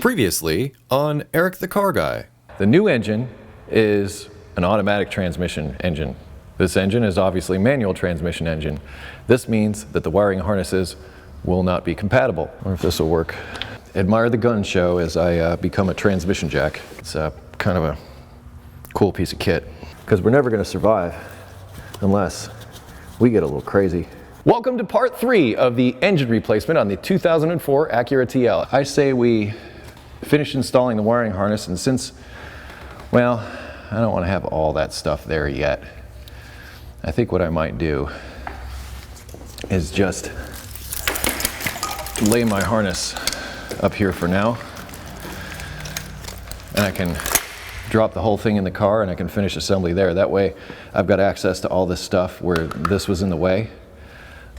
Previously on Eric the Car Guy. The new engine is an automatic transmission engine. This engine is obviously a manual transmission engine. This means that the wiring harnesses will not be compatible. I wonder if this will work. Admire the gun show as I become a transmission jack. It's kind of a cool piece of kit, because we're never going to survive unless we get a little crazy. Welcome to part 3 of the engine replacement on the 2004 Acura TL. I say we finish installing the wiring harness, and since, well, I don't want to have all that stuff there yet, I think what I might do is just lay my harness up here for now, and I can drop the whole thing in the car and I can finish assembly there. That way I've got access to all this stuff where this was in the way.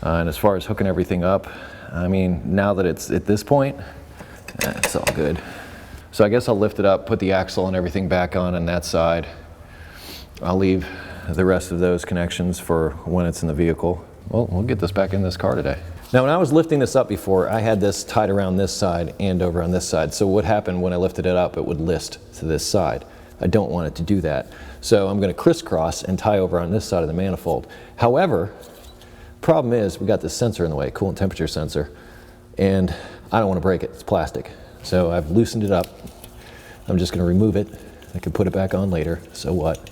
And as far as hooking everything up, I mean, now that it's at this point, it's all good. So I guess I'll lift it up, put the axle and everything back on that side. I'll leave the rest of those connections for when it's in the vehicle. Well, we'll get this back in this car today. Now, when I was lifting this up before, I had this tied around this side and over on this side. So what happened when I lifted it up, it would list to this side. I don't want it to do that. So I'm going to crisscross and tie over on this side of the manifold. However, problem is we got this sensor in the way, coolant temperature sensor, and I don't want to break it. It's plastic. So I've loosened it up. I'm just going to remove it. I can put it back on later, so what?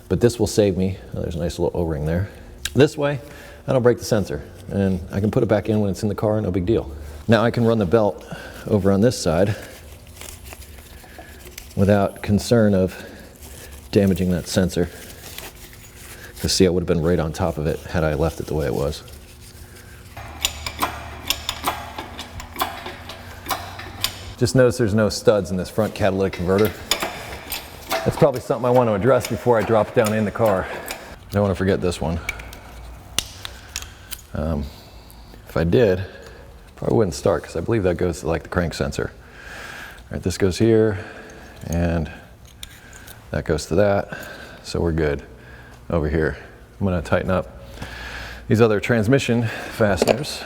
But this will save me. Oh, there's a nice little O-ring there. This way, I don't break the sensor, and I can put it back in when it's in the car, no big deal. Now I can run the belt over on this side without concern of damaging that sensor. Because see, I would have been right on top of it had I left it the way it was. Just notice there's no studs in this front catalytic converter. That's probably something I want to address before I drop it down in the car. Don't want to forget this one. If I did, probably wouldn't start, because I believe that goes to like the crank sensor. All right, this goes here, and that goes to that, so we're good over here. I'm going to tighten up these other transmission fasteners.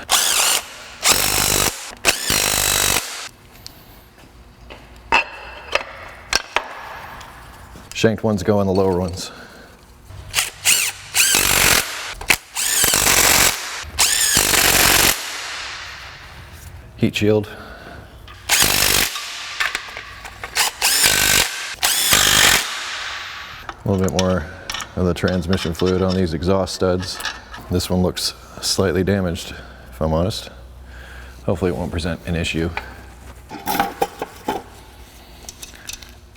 Shanked ones go on the lower ones. Heat shield. A little bit more of the transmission fluid on these exhaust studs. This one looks slightly damaged, if I'm honest. Hopefully it won't present an issue.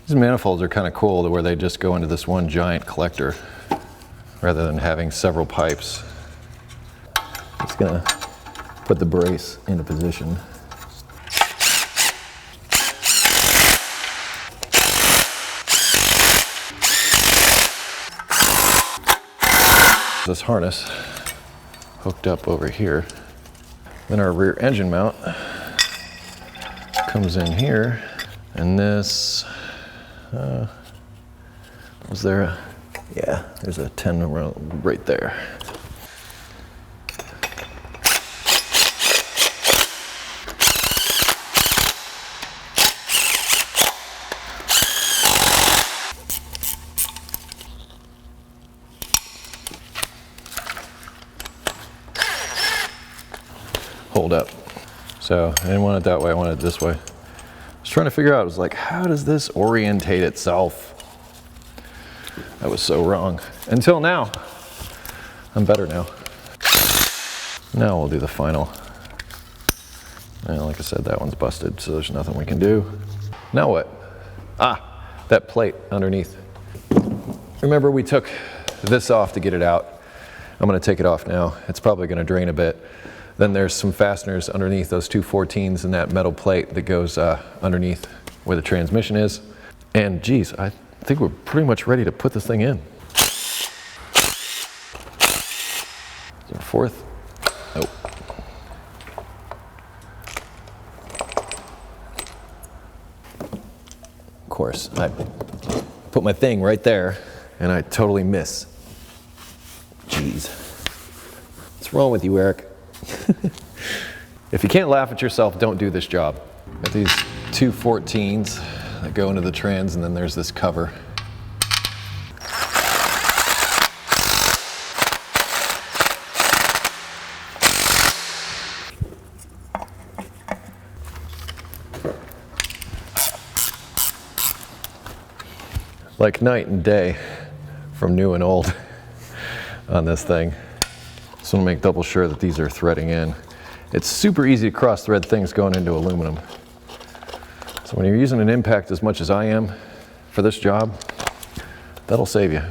These manifolds are kind of cool to where they just go into this one giant collector rather than having several pipes. Just gonna put the brace into position. This harness hooked up over here. Then our rear engine mount comes in here, and this, was there a, yeah, there's a 10 right there. Hold up. So I didn't want it that way, I wanted it this way. I was trying to figure out, I was like, how does this orientate itself? I was so wrong. Until now. I'm better now. Now we'll do the final. And like I said, that one's busted, so there's nothing we can do. Now what? Ah, that plate underneath. Remember, we took this off to get it out. I'm gonna take it off now. It's probably gonna drain a bit. Then there's some fasteners underneath those two 14s and that metal plate that goes underneath where the transmission is. And geez, I think we're pretty much ready to put this thing in. Is there a fourth? Nope. Of course, I put my thing right there and I totally miss. Jeez. What's wrong with you, Eric? If you can't laugh at yourself, don't do this job. Got these two 14s that go into the trans, and then there's this cover. Like night and day from new and old on this thing. Just want to make double sure that these are threading in. It's super easy to cross thread things going into aluminum. So when you're using an impact as much as I am for this job, that'll save you.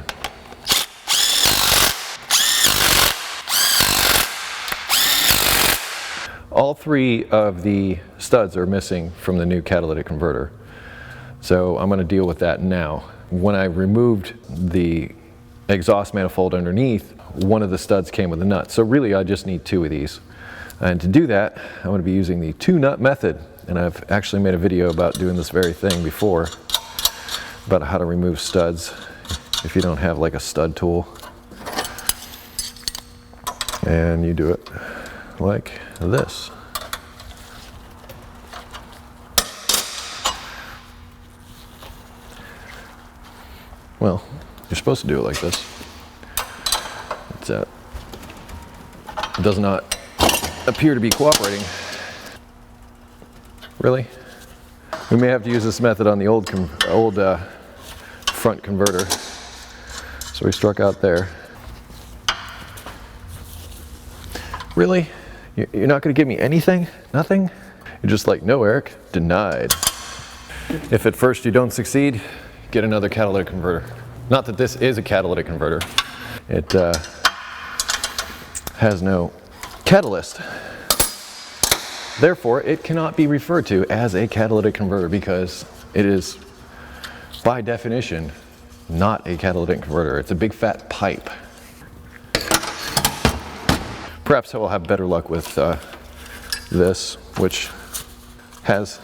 All three of the studs are missing from the new catalytic converter. So I'm going to deal with that now. When I removed the exhaust manifold underneath, one of the studs came with a nut. So really I just need two of these. And to do that, I'm going to be using the two nut method. And I've actually made a video about doing this very thing before, about how to remove studs if you don't have like a stud tool. And you do it like this. Well, you're supposed to do it like this. It does not appear to be cooperating. Really? We may have to use this method on the old front converter. So we struck out there. Really? You're not going to give me anything? Nothing? You're just like, no, Eric, denied. If at first you don't succeed, get another catalytic converter. Not that this is a catalytic converter. It has no catalyst. Therefore, it cannot be referred to as a catalytic converter because it is, by definition, not a catalytic converter. It's a big fat pipe. Perhaps I will have better luck with this, which has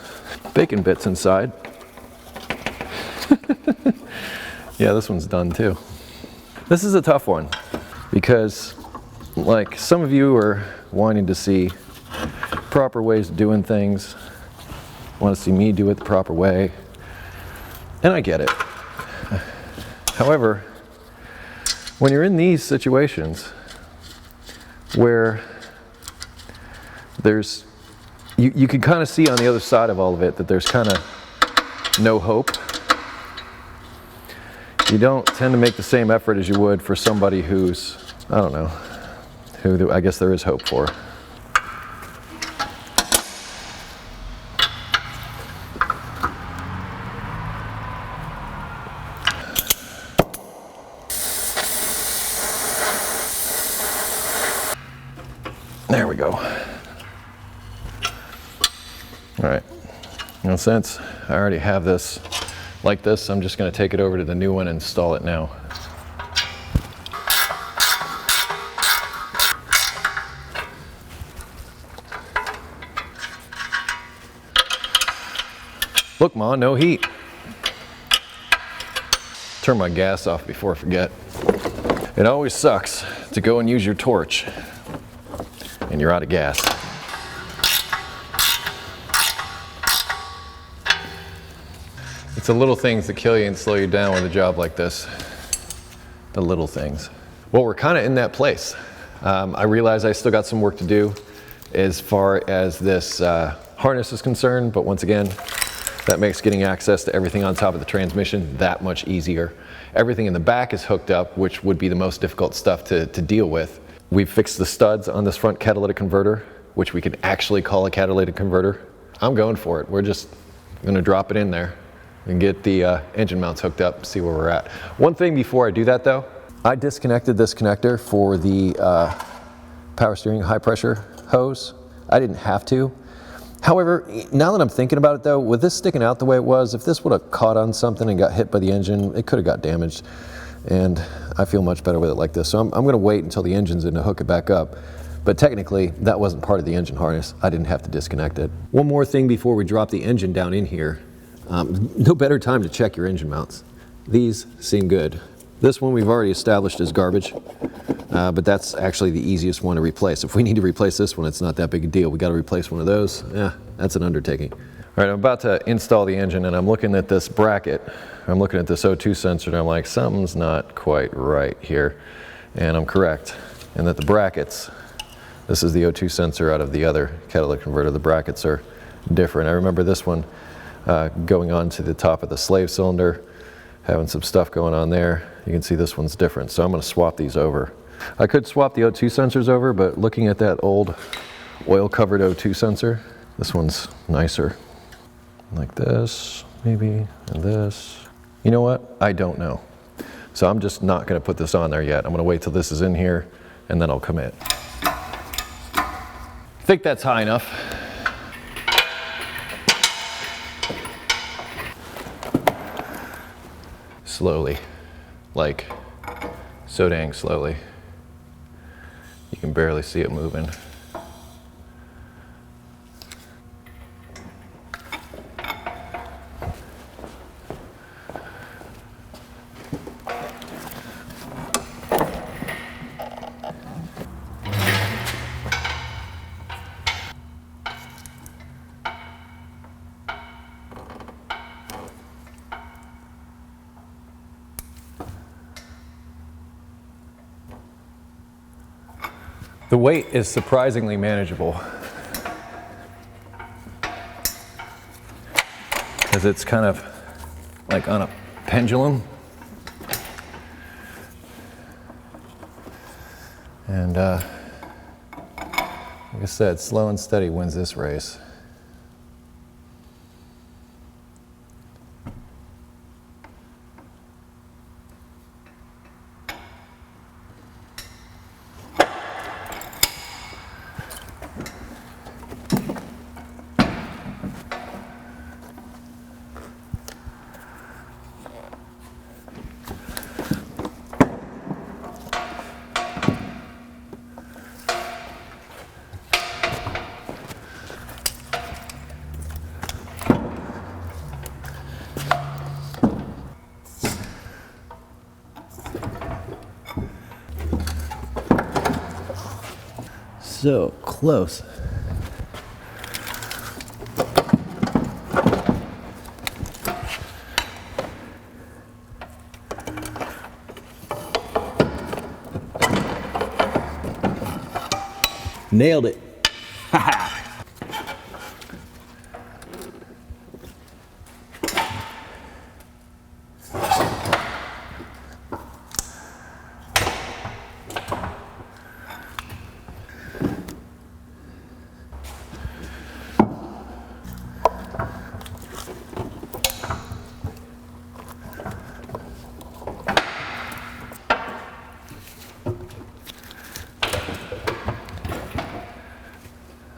bacon bits inside. Yeah, this one's done too. This is a tough one because, like, some of you are wanting to see proper ways of doing things, want to see me do it the proper way, and I get it. However, when you're in these situations where there's, you can kind of see on the other side of all of it that there's kind of no hope. You don't tend to make the same effort as you would for somebody who's, I don't know, who I guess there is hope for. There we go. All right. Now, since I already have this like this, I'm just going to take it over to the new one and install it now. Look, Ma, no heat. Turn my gas off before I forget. It always sucks to go and use your torch and you're out of gas. It's the little things that kill you and slow you down with a job like this. The little things. Well, we're kind of in that place. I realize I still got some work to do as far as this harness is concerned, but once again, that makes getting access to everything on top of the transmission that much easier. Everything in the back is hooked up, which would be the most difficult stuff to deal with. We've fixed the studs on this front catalytic converter, which we can actually call a catalytic converter. I'm going for it. We're just going to drop it in there and get the engine mounts hooked up and see where we're at. One thing before I do that though, I disconnected this connector for the power steering high pressure hose. I didn't have to. However, now that I'm thinking about it though, with this sticking out the way it was, if this would have caught on something and got hit by the engine, it could have got damaged. And I feel much better with it like this. So I'm gonna wait until the engine's in to hook it back up. But technically, that wasn't part of the engine harness. I didn't have to disconnect it. One more thing before we drop the engine down in here. No better time to check your engine mounts. These seem good. This one we've already established is garbage, but that's actually the easiest one to replace. If we need to replace this one, it's not that big a deal. We got to replace one of those. Yeah, that's an undertaking. All right, I'm about to install the engine and I'm looking at this bracket. I'm looking at this O2 sensor and I'm like, something's not quite right here. And I'm correct in that the brackets, this is the O2 sensor out of the other catalytic converter. The brackets are different. I remember this one going on to the top of the slave cylinder, having some stuff going on there. You can see this one's different. So I'm going to swap these over. I could swap the O2 sensors over, but looking at that old oil-covered O2 sensor, this one's nicer. Like this, maybe, and this. You know what? I don't know. So I'm just not going to put this on there yet. I'm going to wait till this is in here, and then I'll commit. I think that's high enough. Slowly, like so dang slowly. You can barely see it moving. The weight is surprisingly manageable because it's kind of like on a pendulum. And like I said, slow and steady wins this race. So close. Nailed it.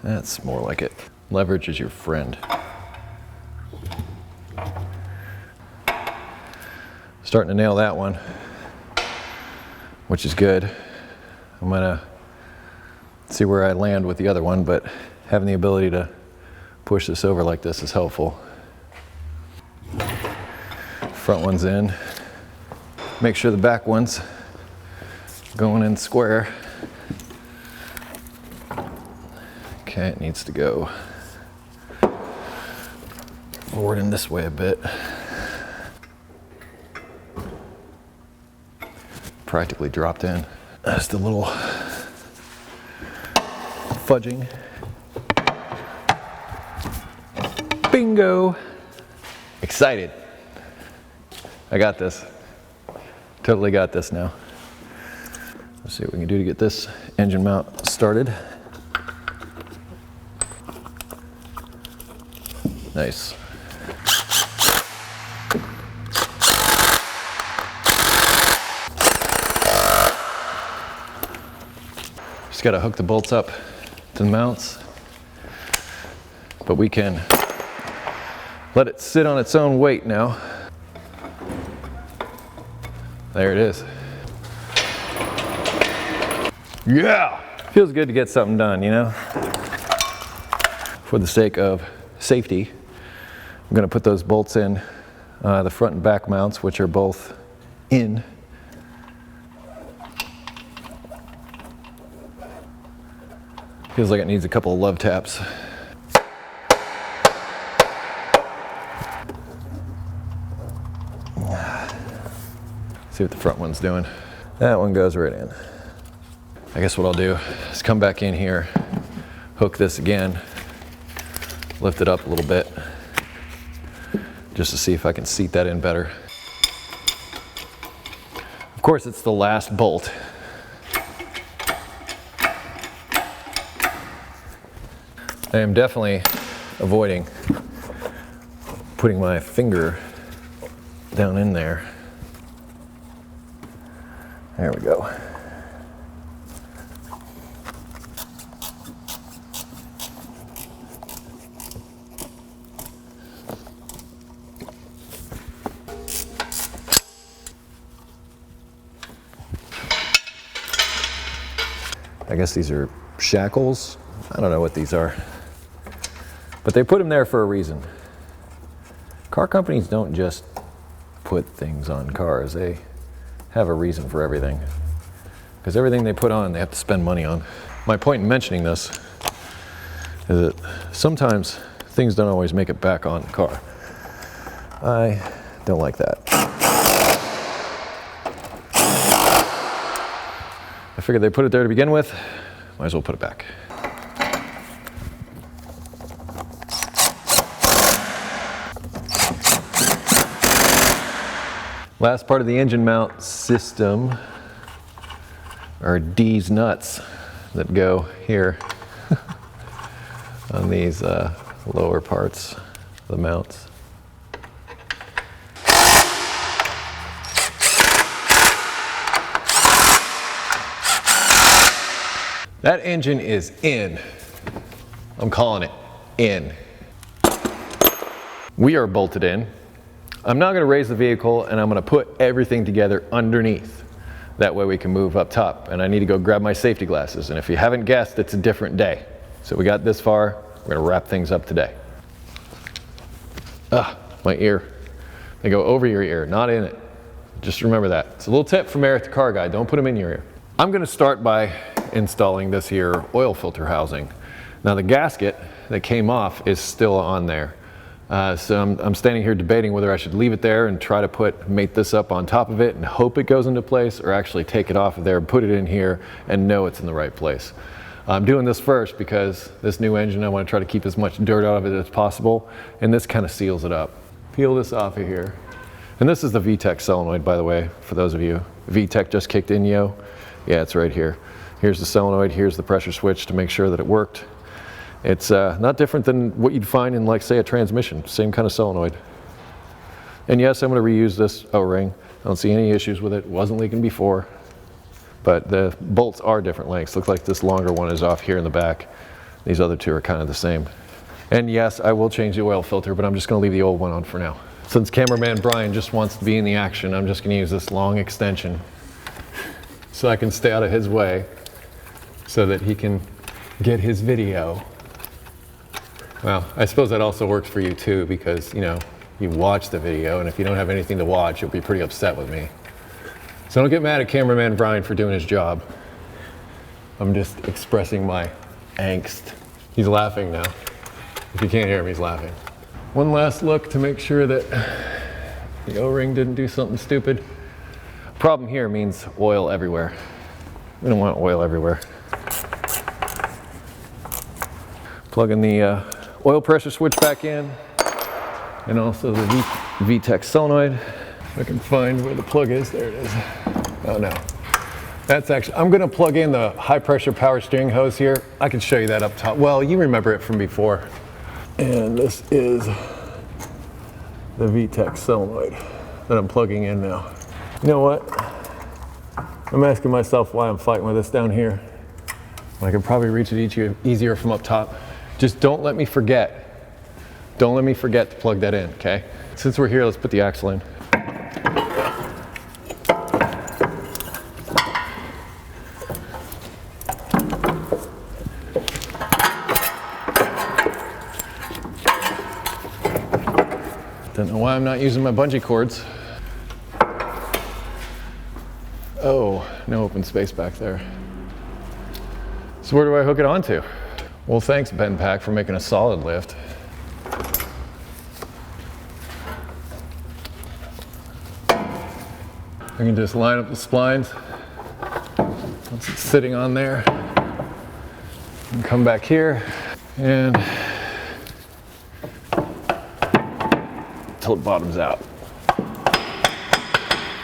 That's more like it. Leverage is your friend. Starting to nail that one, which is good. I'm gonna see where I land with the other one, but having the ability to push this over like this is helpful. Front one's in. Make sure the back one's going in square. Okay, it needs to go forward in this way a bit. Practically dropped in. Just a little fudging. Bingo! Excited. I got this. Totally got this now. Let's see what we can do to get this engine mount started. Nice. Just got to hook the bolts up to the mounts, but we can let it sit on its own weight now. There it is. Yeah! Feels good to get something done, you know? For the sake of safety, I'm going to put those bolts in the front and back mounts, which are both in. Feels like it needs a couple of love taps. See what the front one's doing. That one goes right in. I guess what I'll do is come back in here, hook this again, lift it up a little bit, just to see if I can seat that in better. Of course, it's the last bolt. I am definitely avoiding putting my finger down in there. There we go. I guess these are shackles. I don't know what these are, but they put them there for a reason. Car companies don't just put things on cars. They have a reason for everything, because everything they put on, they have to spend money on. My point in mentioning this is that sometimes things don't always make it back on the car. I don't like that. I figured they put it there to begin with, might as well put it back. Last part of the engine mount system are these nuts that go here on these lower parts of the mounts. That engine is in. I'm calling it in. We are bolted in. I'm now going to raise the vehicle and I'm going to put everything together underneath. That way we can move up top. And I need to go grab my safety glasses. And if you haven't guessed, it's a different day. So we got this far. We're going to wrap things up today. My ear. They go over your ear, not in it. Just remember that. It's a little tip from EricTheCarGuy. Don't put them in your ear. I'm going to start by installing this here oil filter housing. Now the gasket that came off is still on there. So I'm standing here debating whether I should leave it there and try to mate this up on top of it and hope it goes into place, or actually take it off of there, put it in here, and know it's in the right place. I'm doing this first because this new engine, I want to try to keep as much dirt out of it as possible, and this kind of seals it up. Peel this off of here. And this is the VTEC solenoid, by the way, for those of you. VTEC just kicked in, yo. Yeah, it's right here. Here's the solenoid, here's the pressure switch to make sure that it worked. It's not different than what you'd find in, like, say, a transmission, same kind of solenoid. And yes, I'm going to reuse this O-ring. I don't see any issues with it. It wasn't leaking before, but the bolts are different lengths. Looks like this longer one is off here in the back. These other two are kind of the same. And yes, I will change the oil filter, but I'm just going to leave the old one on for now. Since cameraman Brian just wants to be in the action, I'm just going to use this long extension so I can stay out of his way so that he can get his video. Well, I suppose that also works for you too, because, you know, you watch the video, and if you don't have anything to watch, you'll be pretty upset with me. So don't get mad at cameraman Brian for doing his job. I'm just expressing my angst. He's laughing now. If you can't hear him, he's laughing. One last look to make sure that the O-ring didn't do something stupid. Problem here means oil everywhere. We don't want oil everywhere. Plugging the oil pressure switch back in, and also the VTEC solenoid. If I can find where the plug is, there it is. Oh no. That's actually, I'm gonna plug in the high pressure power steering hose here. I can show you that up top. Well, you remember it from before. And this is the VTEC solenoid that I'm plugging in now. You know what? I'm asking myself why I'm fighting with this down here. I could probably reach it easier from up top. Just don't let me forget. Don't let me forget to plug that in, okay? Since we're here, let's put the axle in. Don't know why I'm not using my bungee cords. Oh, no open space back there. So where do I hook it onto? Well, thanks, Ben Pack, for making a solid lift. I can just line up the splines once it's sitting on there, and come back here and until it bottoms out.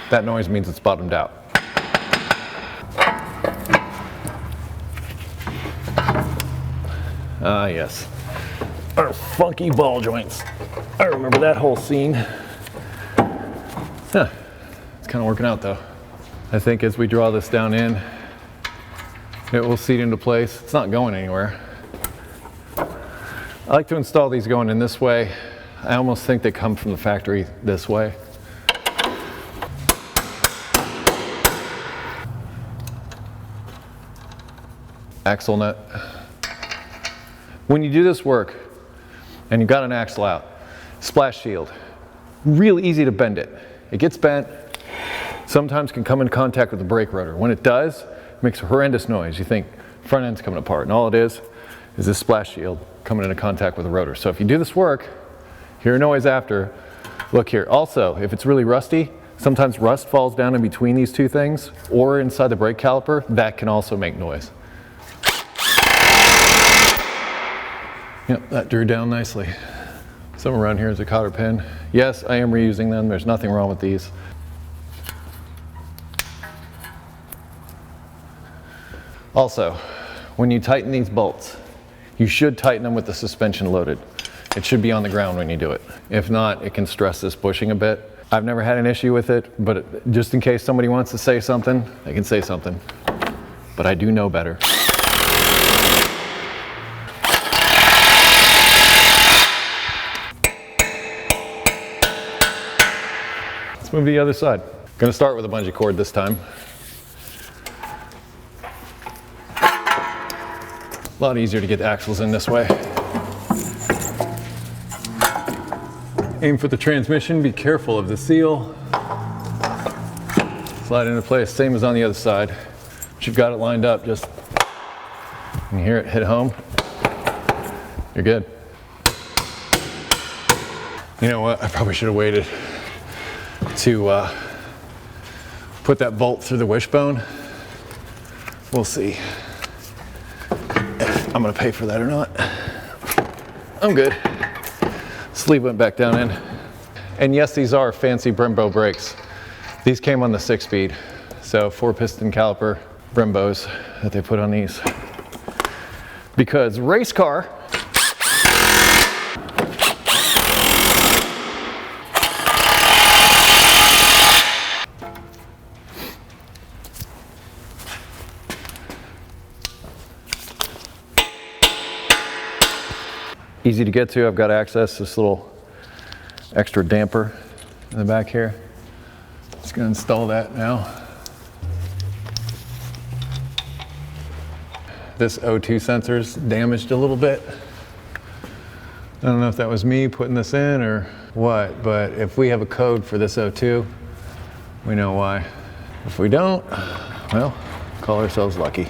That noise means it's bottomed out. Ah, yes. Our funky ball joints. I remember that whole scene. Huh. It's kind of working out though. I think as we draw this down in, it will seat into place. It's not going anywhere. I like to install these going in this way. I almost think they come from the factory this way. Axle nut. When you do this work and you've got an axle out, splash shield, real easy to bend it. It gets bent, sometimes can come in contact with the brake rotor. When it does, it makes a horrendous noise. You think front end's coming apart, and all it is this splash shield coming into contact with the rotor. So if you do this work, hear a noise after, look here. Also, if it's really rusty, sometimes rust falls down in between these two things or inside the brake caliper. That can also make noise. Yep, that drew down nicely. Somewhere around here is a cotter pin. Yes, I am reusing them. There's nothing wrong with these. Also, when you tighten these bolts, you should tighten them with the suspension loaded. It should be on the ground when you do it. If not, it can stress this bushing a bit. I've never had an issue with it, but just in case somebody wants to say something, they can say something. But I do know better. Let's move to the other side. Gonna start with a bungee cord this time. A lot easier to get the axles in this way. Aim for the transmission, be careful of the seal. Slide into place, same as on the other side. But you've got it lined up, just, you hear it hit home, you're good. You know what, I probably should have waited to put that bolt through the wishbone. We'll see if I'm gonna pay for that or not. I'm good. Sleeve went back down in. And yes, these are fancy Brembo brakes. These came on the 6-speed. So 4-piston caliper Brembos that they put on these. Because race car, easy to get to. I've got access to this little extra damper in the back here. Just gonna install that now. This O2 sensor's damaged a little bit. I don't know if that was me putting this in or what, but if we have a code for this O2, we know why. If we don't, well, call ourselves lucky.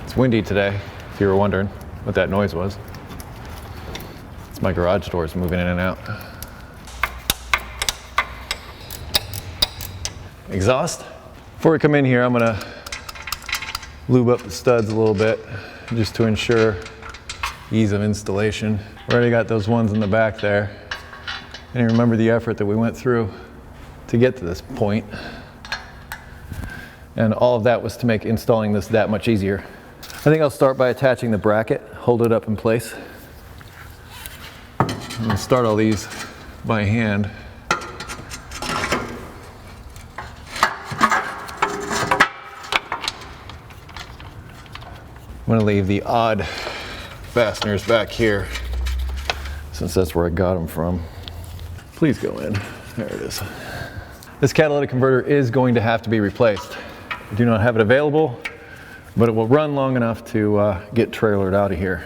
It's windy today, if you were wondering what that noise was. It's my garage doors moving in and out. Exhaust. Before we come in here, I'm gonna lube up the studs a little bit just to ensure ease of installation. We already got those ones in the back there. And you remember the effort that we went through to get to this point. And all of that was to make installing this that much easier. I think I'll start by attaching the bracket, hold it up in place. I'm gonna start all these by hand. I'm gonna leave the odd fasteners back here since that's where I got them from. Please go in. There it is. This catalytic converter is going to have to be replaced. I do not have it available, but it will run long enough to get trailered out of here.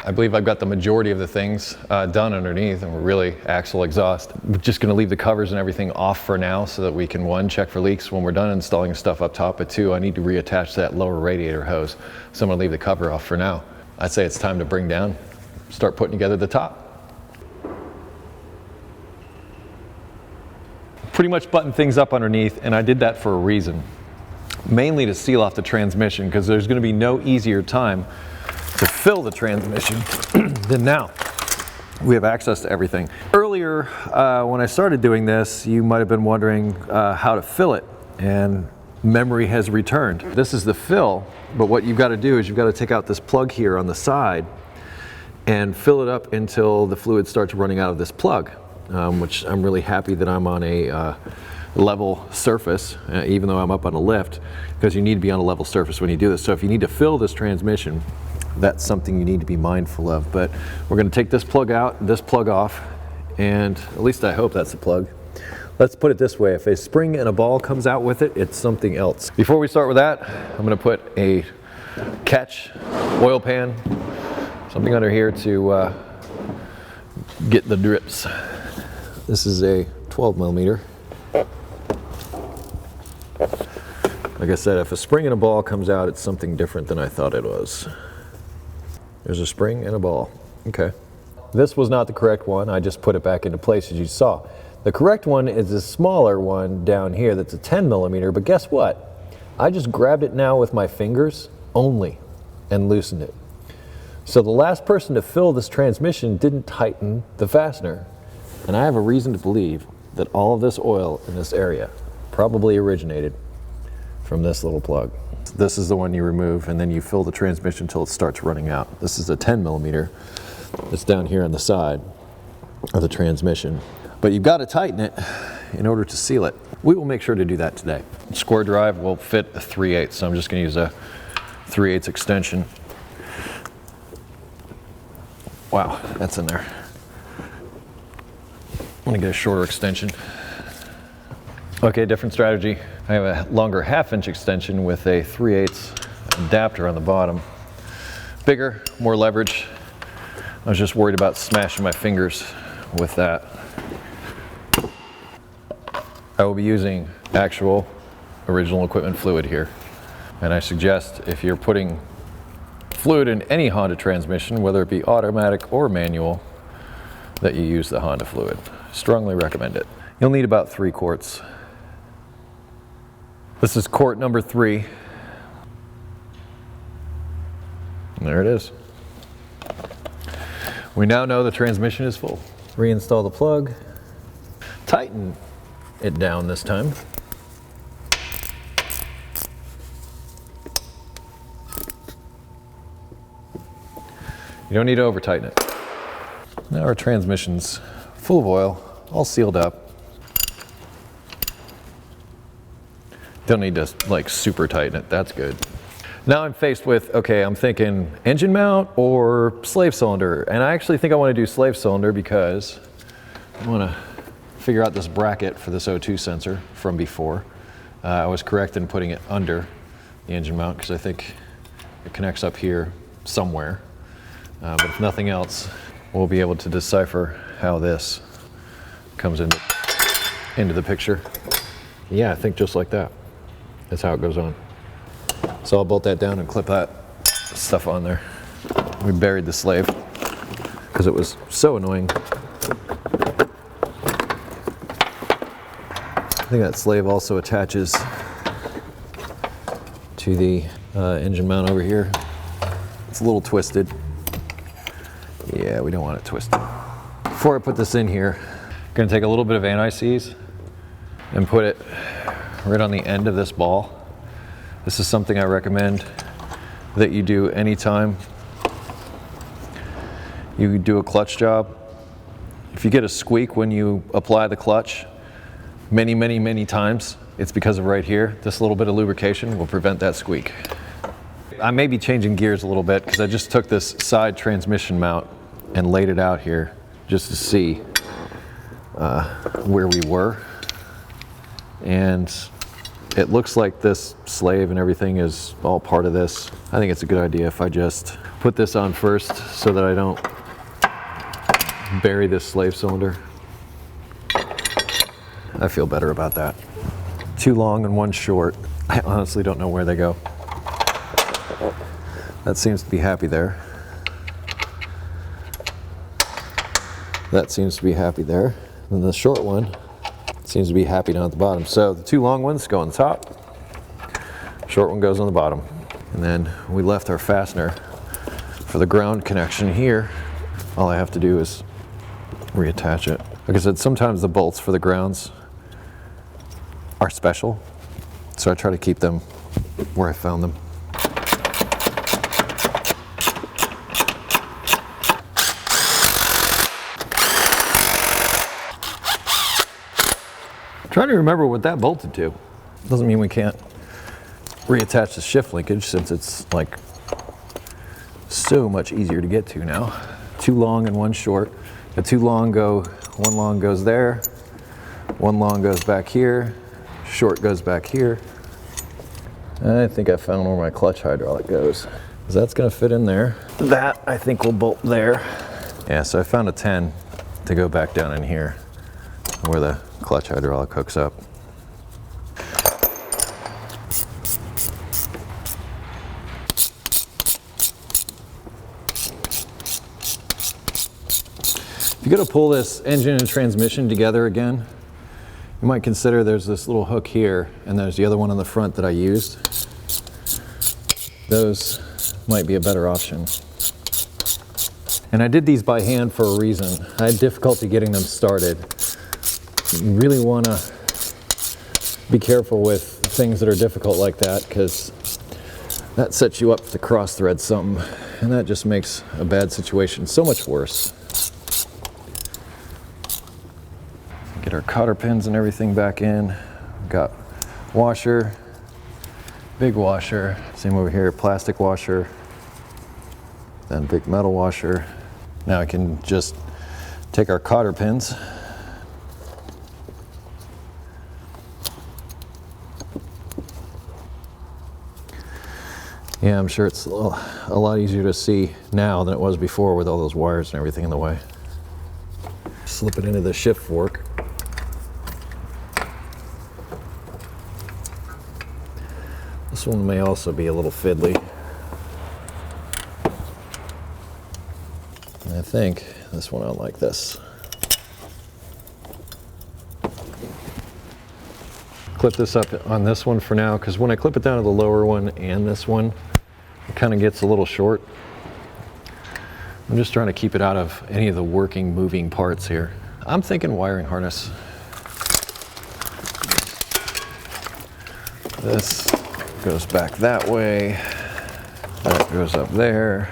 I believe I've got the majority of the things done underneath, and we're really axle exhaust. We're just gonna leave the covers and everything off for now so that we can, one, check for leaks when we're done installing stuff up top, but two, I need to reattach that lower radiator hose. So I'm gonna leave the cover off for now. I'd say it's time to bring down, start putting together the top. Pretty much button things up underneath, and I did that for a reason. Mainly to seal off the transmission, because there's gonna be no easier time to fill the transmission than now. We have access to everything. Earlier, when I started doing this, you might have been wondering how to fill it, and memory has returned. This is the fill, but what you've got to do is you've got to take out this plug here on the side and fill it up until the fluid starts running out of this plug, which I'm really happy that I'm on a level surface, even though I'm up on a lift, because you need to be on a level surface when you do this. So if you need to fill this transmission, that's something you need to be mindful of. But we're going to take this plug out, this plug off, and at least I hope that's the plug. Let's put it this way, if a spring and a ball comes out with it, it's something else. Before we start with that, I'm going to put a catch, oil pan, something under here to get the drips. This is a 12 millimeter. Like I said, if a spring and a ball comes out, it's something different than I thought it was. There's a spring and a ball. Okay. This was not the correct one. I just put it back into place as you saw. The correct one is a smaller one down here that's a 10 millimeter, but guess what? I just grabbed it now with my fingers only and loosened it. So the last person to fill this transmission didn't tighten the fastener. And I have a reason to believe that all of this oil in this area probably originated from this little plug. This is the one you remove, and then you fill the transmission until it starts running out. This is a 10 millimeter. It's down here on the side of the transmission. But you've got to tighten it in order to seal it. We will make sure to do that today. Square drive will fit a 3/8, so I'm just going to use a 3/8 extension. Wow, that's in there. I'm going to get a shorter extension. Okay, different strategy. I have a longer 1/2 inch extension with a 3/8 adapter on the bottom. Bigger, more leverage. I was just worried about smashing my fingers with that. I will be using actual original equipment fluid here. And I suggest if you're putting fluid in any Honda transmission, whether it be automatic or manual, that you use the Honda fluid. Strongly recommend it. You'll need about 3 quarts. This is quart number 3. And there it is. We now know the transmission is full. Reinstall the plug. Tighten it down this time. You don't need to over tighten it. Now our transmission's full of oil, all sealed up. Don't need to like super tighten it, that's good. Now I'm faced with, okay, I'm thinking engine mount or slave cylinder. And I actually think I want to do slave cylinder because I want to figure out this bracket for this O2 sensor from before. I was correct in putting it under the engine mount because I think it connects up here somewhere. But if nothing else, we'll be able to decipher how this comes into the picture. Yeah, I think just like that. That's how it goes on. So I'll bolt that down and clip that stuff on there. We buried the slave because it was so annoying. I think that slave also attaches to the engine mount over here. It's a little twisted. Yeah, we don't want it twisted. Before I put this in here, I'm gonna take a little bit of anti-seize and put it right on the end of this ball. This is something I recommend that you do anytime you do a clutch job. If you get a squeak when you apply the clutch many times, it's because of right here. This little bit of lubrication will prevent that squeak. I may be changing gears a little bit because I just took this side transmission mount and laid it out here just to see where we were. And it looks like this slave and everything is all part of this. I think it's a good idea if I just put this on first so that I don't bury this slave cylinder. I feel better about that. 2 long and 1 short. I honestly don't know where they go. That seems to be happy there. That seems to be happy there. And the short one seems to be happy down at the bottom. So the 2 long ones go on the top, short one goes on the bottom. And then we left our fastener for the ground connection here. All I have to do is reattach it. Like I said, sometimes the bolts for the grounds are special, so I try to keep them where I found them. Trying to remember what that bolted to. Doesn't mean we can't reattach the shift linkage since it's like so much easier to get to now. 2 long and 1 short. The 2 long go, 1 long goes there, 1 long goes back here, short goes back here. I think I found where my clutch hydraulic goes. So that's gonna fit in there. That I think will bolt there. Yeah, so I found a 10 to go back down in here where the clutch hydraulic hooks up. If you go to pull this engine and transmission together again, you might consider there's this little hook here and there's the other one on the front that I used. Those might be a better option. And I did these by hand for a reason. I had difficulty getting them started. You really want to be careful with things that are difficult like that, because that sets you up to cross thread something, and that just makes a bad situation so much worse. Get our cotter pins and everything back in. Got washer, big washer, same over here, plastic washer, then big metal washer. Now I can just take our cotter pins, yeah, I'm sure it's a lot easier to see now than it was before with all those wires and everything in the way. Slip it into the shift fork. This one may also be a little fiddly. And I think this one out like this. Clip this up on this one for now, because when I clip it down to the lower one and this one, it kind of gets a little short. I'm just trying to keep it out of any of the working, moving parts here. I'm thinking wiring harness. This goes back that way. That goes up there.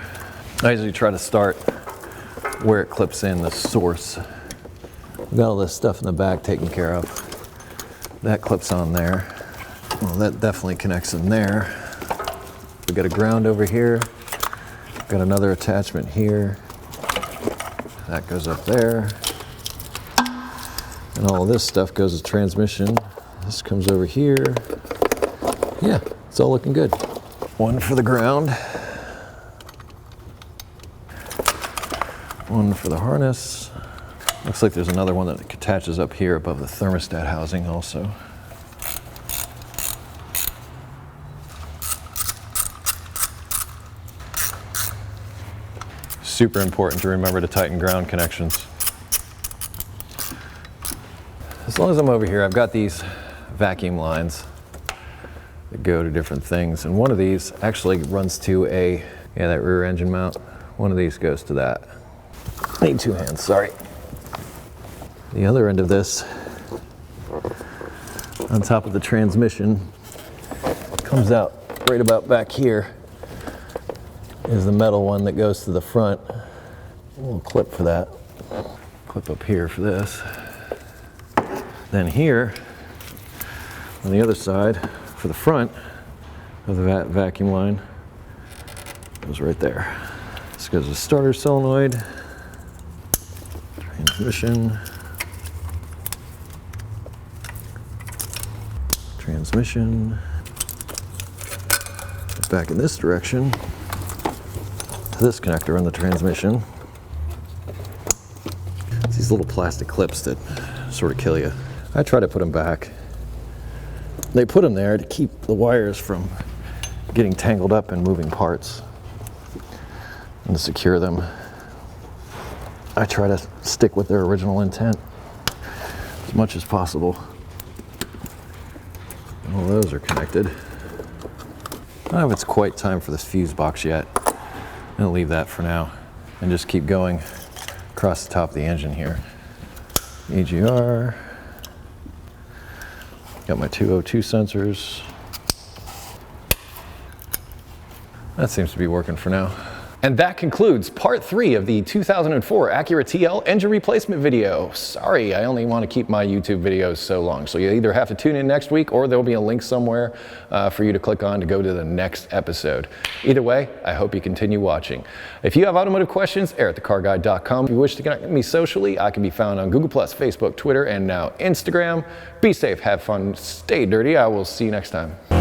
I usually try to start where it clips in the source. We've got all this stuff in the back taken care of. That clips on there. Well, that definitely connects in there. We've got a ground over here. Got another attachment here. That goes up there. And all of this stuff goes to transmission. This comes over here. Yeah, it's all looking good. One for the ground. One for the harness. Looks like there's another one that attaches up here above the thermostat housing also. Super important to remember to tighten ground connections. As long as I'm over here, I've got these vacuum lines that go to different things. And one of these actually runs to that rear engine mount. One of these goes to that. I need 2 hands, sorry. The other end of this, on top of the transmission, comes out right about back here, is the metal one that goes to the front. A little clip for that. Clip up here for this. Then here, on the other side, for the front of the vacuum line, goes right there. This goes to starter solenoid, transmission. Back in this direction to this connector on the transmission. It's these little plastic clips that sort of kill you. I try to put them back. They put them there to keep the wires from getting tangled up in moving parts and to secure them. I try to stick with their original intent as much as possible. All those are connected. I don't know if it's quite time for this fuse box yet. I'm gonna leave that for now and just keep going across the top of the engine here. EGR. Got my 202 sensors. That seems to be working for now. And that concludes part 3 of the 2004 Acura TL engine replacement video. Sorry, I only want to keep my YouTube videos so long. So you either have to tune in next week or there'll be a link somewhere for you to click on to go to the next episode. Either way, I hope you continue watching. If you have automotive questions, EricTheCarGuy.com. If you wish to connect with me socially, I can be found on Google+, Facebook, Twitter, and now Instagram. Be safe, have fun, stay dirty. I will see you next time.